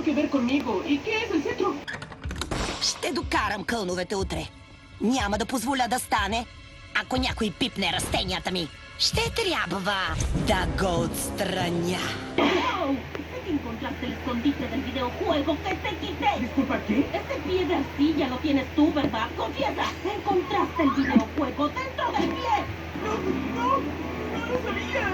que ver conmigo. ¿Y qué es el cetro? Ще докарам кълновете утре. Няма да позволя да стане, ако някой пипне растенията ми. Ще трябва да го отстраня. ¡Wow! Sé que encontraste el escondite del videojuego que te quité. Disculpa, ¿qué? Ese pie de arcilla lo tienes tú, ¿verdad? ¡Confiesa! Encontraste el videojuego dentro del pie. No lo sabía.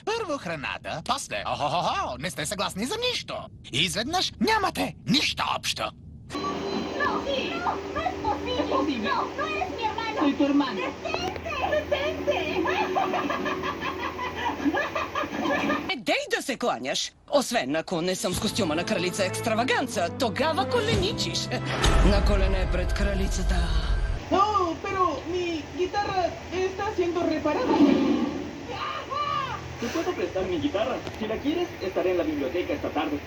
Първо храната, после о-хо-хо-хо, не сте съгласни за нищо. И изведнъж нямате нищо общо. ¡No! ¡Sí! ¡No! ¡No es posible! Es posible. ¡No! ¡No eres mi hermano! Soy tu hermano. ¡Detente! ¡Detente! Дей да се кланяш. Освен ако не съм с костюма на кралица екстраваганца, тогава коленичиш. На колене пред кралицата. No, pero mi guitarra está siendo reparada. Te puedo prestar mi guitarra. Si la quieres, estaré en la biblioteca esta tarde.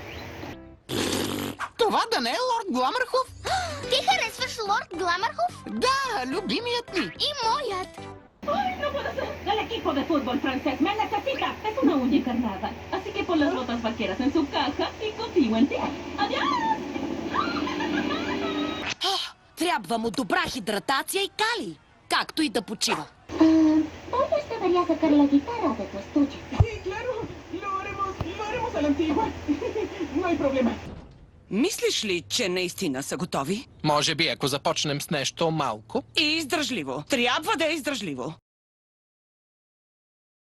Това да не е лорд Гламърхов? Ти харесваш лорд Гламърхов? Да, любимият ми. И моят. ¡Ay, no puede ser! El equipo de fútbol francés me necesita. Es una uña encarnada. Así que pon las botas vaqueras en su caja y confío en ti. ¡Adiós! Трябва му добра хидратация и калий, както и да почива. ¿Dónde estaría sacar la guitarra de tu estuche? Sí, claro. Lo haremos a la antigua. No hay problema. Мислиш ли, че наистина са готови? Може би, ако започнем с нещо малко. И издръжливо. Трябва да е издръжливо.